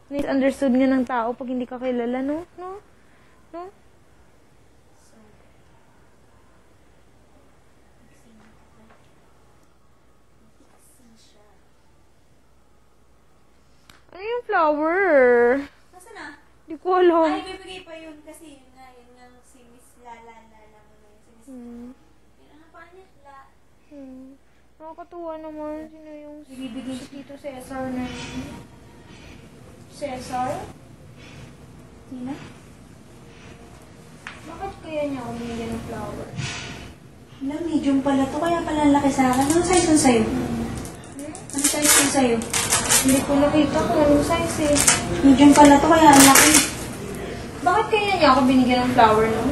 Misunderstood nga ng tao pag hindi ka kilala, no? No? No? Ano yung flower? Nasaan na? Di ko alam. Ay, bibigay pa yun kasi yun nga si Miss Lala mo na yun. Si Miss yun ang pa niya, La. Nakakatuwa naman. Sino yung Ibibigay si Tito Cesar na yun? Cesar? Sino? Bakit kaya niya ako binigyan ng flower? Wala, medium pala to. Kaya pala ang laki sa akin. Anong size yun sa'yo? Anong size yun sa'yo? Hindi ko nakita kung anong size eh. Medium pala to. Kaya ang laki. Bakit kaya niya ako binigyan ng flower, no?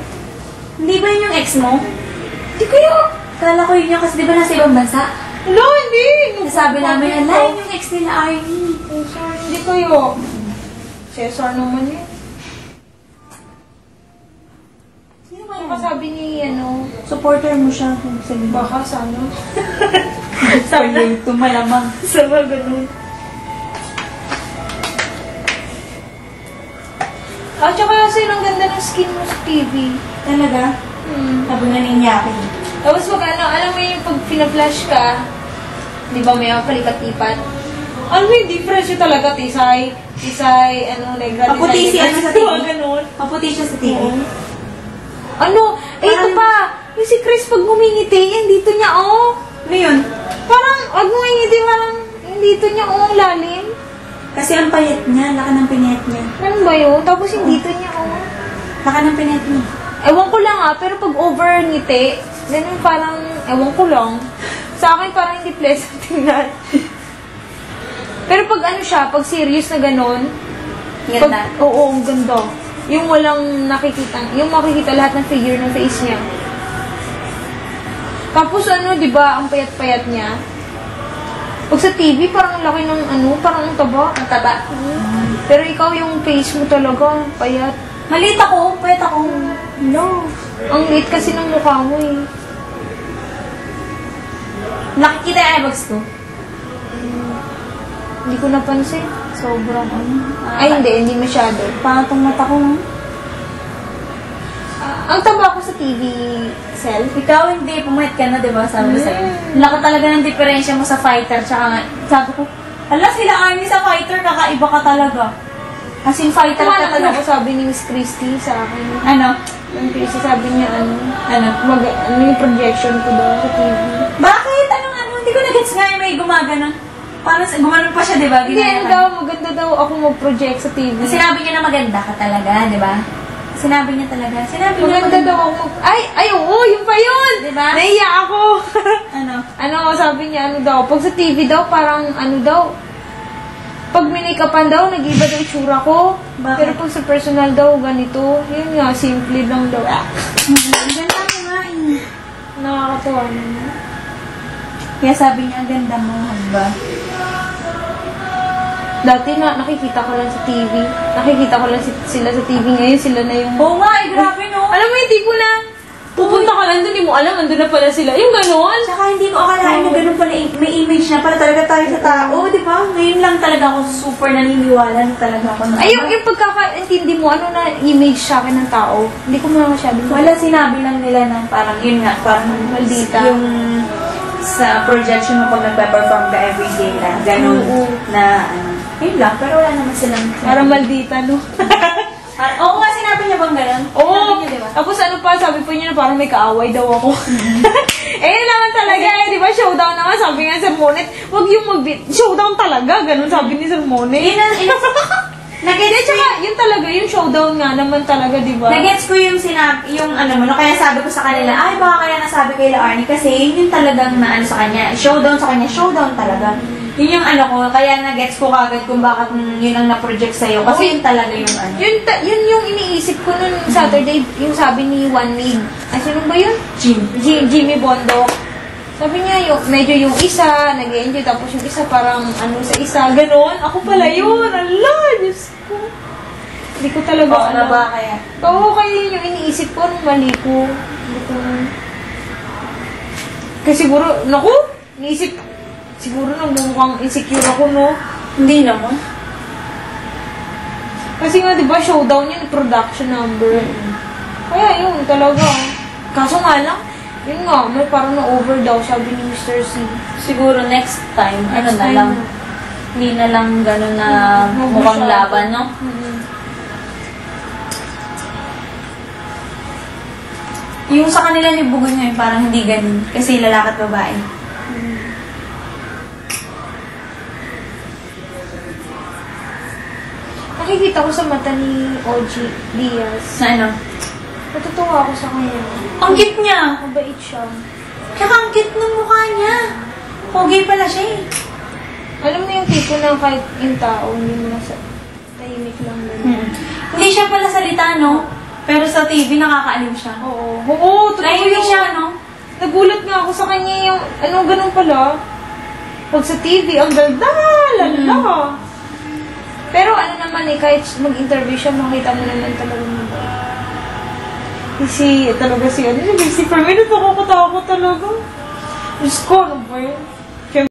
Hindi ba yun yung ex mo? Hindi kaya! Kala ko yun yung kasi di ba nasa ibang bansa? Hello, hindi! Nasabi namin, ala, yun yung ex nila Arnie. Cesar, hindi kayo. Cesar naman yun. Sino ba Ano yun? kasabi ni, Supporter mo siya. Sabi ba? baka sana. Sabi ito malamang. Sama ganun. Ah, tsaka kasi ang ganda ng skin mo sa TV. Talaga? Sabi nga ninyakin. Tapos pag alam mo yung pag pina-flash ka, di ba may palikat-lipat? Alam mo yung difference yun talaga, Tisay, negra, Maputi si ano sa TV? Ganun. Maputi siya sa TV. Ano? Ito pa! Yung si Chris pag ngumingiti, yung dito niya, oh! Ano yun? Parang, pag ngumingiti, parang, yung dito niya, oh, lalim. Kasi ang payat niya, laka ng pinayat niya. Ano ba yun? Tapos yung dito niya, oh. Laka ng pinayat niya. Ewan ko lang pero pag over ngiti, ganun parang, ewan ko lang. Sa akin parang hindi pleasant tingnan. Pero pag ano siya, pag serious na ganun, Ganda. Oo, ang ganda. Yung walang nakikita, yung makikita lahat ng figure ng face niya. Tapos ano, di ba, ang payat-payat niya. Pag sa TV, parang laki ng parang ang taba. Ang taba. Pero ikaw yung face mo talaga, payat. Maliit ako, payat ako. No. Ang liit kasi ng mukha mo eh. Nakikita yung eyebags ko. Hindi ko napansin. Sobrang Ay, hindi masyado. Parang itong mata ko. Ang taba ko sa TV, Sel. Ikaw hindi, pumayat ka na, di ba? Sabi ko sa'yo. Laki talaga ng diferensya mo sa fighter, tsaka sabi ko, ala, sila Arnie sa fighter, kakaiba ka talaga. As in, fighter ka Kumalang talaga. ako sabi ni Miss Christy sa akin. Ano? Yung Christy sabi niya, Ano? yung projection ko daw sa TV. Bakit? Anong? Hindi ko na-gets nga yung may gumagano. Paano, gumanon pa siya, di ba? Hindi, maganda daw ako mag-project sa TV. Sinabi niya na maganda ka talaga, di ba? Sinabi niya talaga. Sinabi niya Maganda daw ako Ay, oo, yun pa yun! Diba? Naiya ako! Ano? Sabi niya, daw, pag sa TV daw, parang, daw, pag minikapan daw, nag-iba daw itsura ko. Bakit? Pero pag sa personal daw, ganito, yun nga, simple lang daw. Ang ganda mo nga eh. Nakakatawa naman. Kaya sabi niya, ang ganda mo, ba? Dati nakikita ko lang sa TV. Nakikita ko lang sila sa TV. Ngayon sila na yung... Oo nga, eh, grabe no. Alam mo yung tipo na, pupunta ka lang doon, hindi mo alam, andun na pala sila. Yung gano'n. Tsaka hindi ko akalain na ganun pala, may image na pala talaga tayo sa tao, di ba? Ngayon lang talaga ako super naniniwala na talaga ako. Ay, yung pagkakaintindi mo, ano na image sa akin ng tao, hindi ko muna masyadong... Wala, sinabi lang nila na parang, yun nga, parang Maldita. yung sa projection mo pag nagpe-perform ka everyday na, ganun, na, yun lang, pero wala naman silang... Parang maldita, no? Oo nga, sinabi niya bang ganun? Oo. Sinabi niya, di ba? Tapos sabi po niya na parang may kaaway daw ako. Yun naman talaga, di ba, showdown naman, sabi nga Sir Monet, wag yung showdown talaga, ganun sabi ni Sir Monet. Nagets tsaka, yun talaga, yung showdown nga naman talaga, di ba? Nagets ko yung sinabi, yung ano mo, no, kaya sabi ko sa kanila, ay baka kaya nasabi kay La Arnie kasi yun yung talagang na ano sa kanya, showdown sa kanya, showdown talaga. Yun yung ano ko, kaya nagets ko kagad kung bakit yun ang na-project sa'yo, kasi yun talaga yung ano. Yun yung iniisip ko nun Saturday, yung sabi ni One Mig. Ay, sino ba yun? Jimmy Bondo. Sabi niya, medyo yung isa, nag-enjoy, tapos yung isa parang sa isa, ganon. Ako pala yun, ala, Diyos ko. Hindi ko talaga alam. Ba kaya? Oo, kaya yun yung iniisip ko nung mali ko. Kasi siguro, naku, siguro nagmumukhang insecure ako, no? Hindi naman. Kasi nga, di ba, showdown yun, production number. Kaya yun, talaga. Kaso nga lang, yun nga, may parang na-over daw, sabi ni Mr. C. Siguro next time, ano Next na time lang. na. Hindi na lang gano'n na mukhang laban, no? Yung sa kanila ni Bugoy ngayon, parang hindi ganun. Kasi lalaki at babae. Nakikita ko sa mata ni OG Diaz. Na ano? Natutuwa ako sa kanya. Ang cute niya! Mabait siya. Kaya ang cute ng mukha niya. Pogi pala siya eh. Alam mo yung tipo na kahit yung tao, hindi mo nasa tahimik lang ganun. Hindi siya pala salita, no? Pero sa TV, nakakaaliw siya. Oo. Oo, totoo Tahimik yun. siya, no? Nagulat nga ako sa kanya yung, ganun pala. Pag sa TV, ang ganda, lala. Pero ano naman eh, kahit mag-interview siya, makita mo naman talaga nila. Si, talaga si, si Permin, nakakatakot talaga. Diyos ko, ano ba yun?